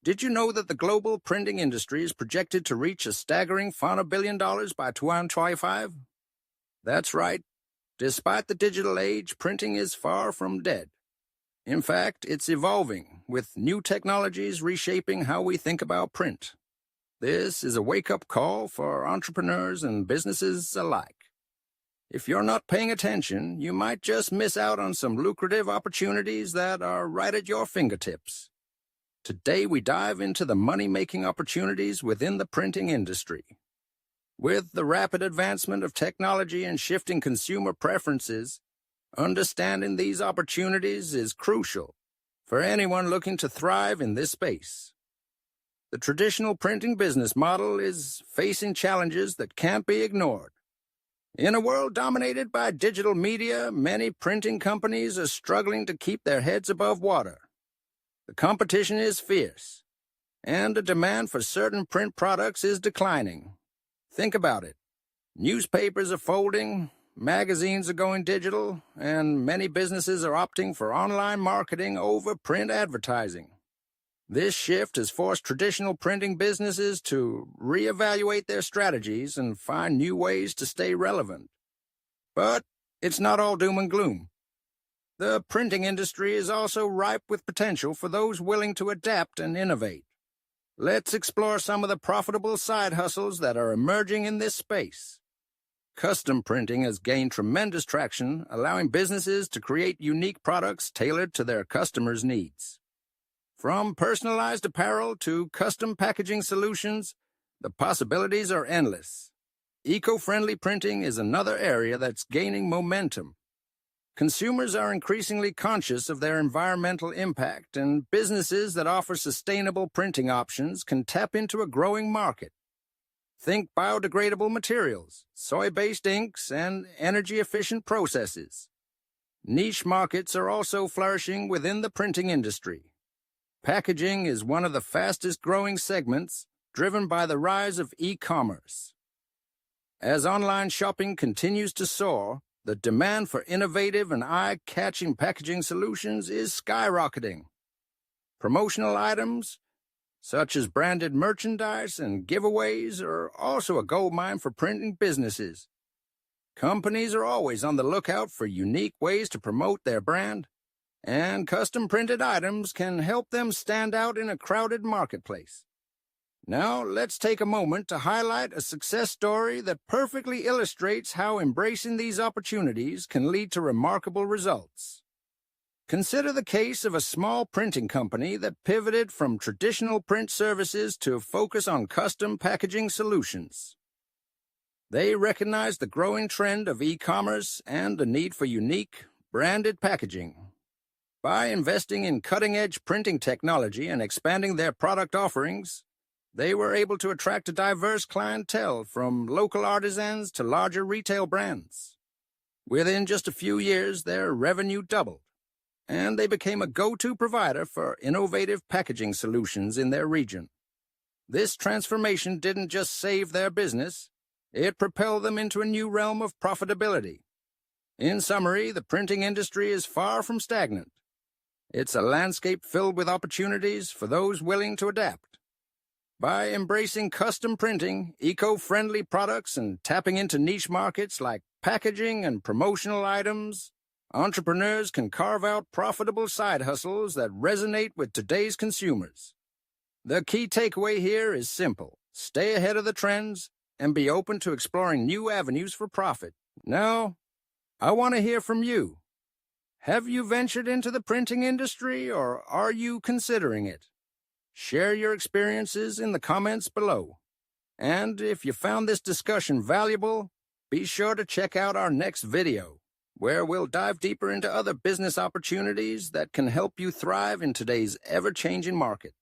Did you know that the global printing industry is projected to reach a staggering $4 billion by 2025? That's right. Despite the digital age, printing is far from dead. In fact, it's evolving, with new technologies reshaping how we think about print. This is a wake-up call for entrepreneurs and businesses alike. If you're not paying attention, you might just miss out on some lucrative opportunities that are right at your fingertips. Today, we dive into the money-making opportunities within the printing industry. With the rapid advancement of technology and shifting consumer preferences, understanding these opportunities is crucial for anyone looking to thrive in this space. The traditional printing business model is facing challenges that can't be ignored. In a world dominated by digital media, many printing companies are struggling to keep their heads above water. The competition is fierce, and the demand for certain print products is declining. Think about it. Newspapers are folding, magazines are going digital, and many businesses are opting for online marketing over print advertising. This shift has forced traditional printing businesses to reevaluate their strategies and find new ways to stay relevant. But it's not all doom and gloom. The printing industry is also ripe with potential for those willing to adapt and innovate. Let's explore some of the profitable side hustles that are emerging in this space. Custom printing has gained tremendous traction, allowing businesses to create unique products tailored to their customers' needs. From personalized apparel to custom packaging solutions, the possibilities are endless. Eco-friendly printing is another area that's gaining momentum. Consumers are increasingly conscious of their environmental impact, and businesses that offer sustainable printing options can tap into a growing market. Think biodegradable materials, soy-based inks, and energy-efficient processes. Niche markets are also flourishing within the printing industry. Packaging is one of the fastest-growing segments, driven by the rise of e-commerce. As online shopping continues to soar, the demand for innovative and eye-catching packaging solutions is skyrocketing. Promotional items, such as branded merchandise and giveaways, are also a goldmine for printing businesses. Companies are always on the lookout for unique ways to promote their brand, and custom-printed items can help them stand out in a crowded marketplace. Now, let's take a moment to highlight a success story that perfectly illustrates how embracing these opportunities can lead to remarkable results. Consider the case of a small printing company that pivoted from traditional print services to focus on custom packaging solutions. They recognized the growing trend of e-commerce and the need for unique, branded packaging. By investing in cutting-edge printing technology and expanding their product offerings, they were able to attract a diverse clientele from local artisans to larger retail brands. Within just a few years, their revenue doubled, and they became a go-to provider for innovative packaging solutions in their region. This transformation didn't just save their business, it propelled them into a new realm of profitability. In summary, the printing industry is far from stagnant. It's a landscape filled with opportunities for those willing to adapt. By embracing custom printing, eco-friendly products, and tapping into niche markets like packaging and promotional items, entrepreneurs can carve out profitable side hustles that resonate with today's consumers. The key takeaway here is simple: stay ahead of the trends and be open to exploring new avenues for profit. Now, I want to hear from you. Have you ventured into the printing industry, or are you considering it? Share your experiences in the comments below. And if you found this discussion valuable, be sure to check out our next video, where we'll dive deeper into other business opportunities that can help you thrive in today's ever-changing market.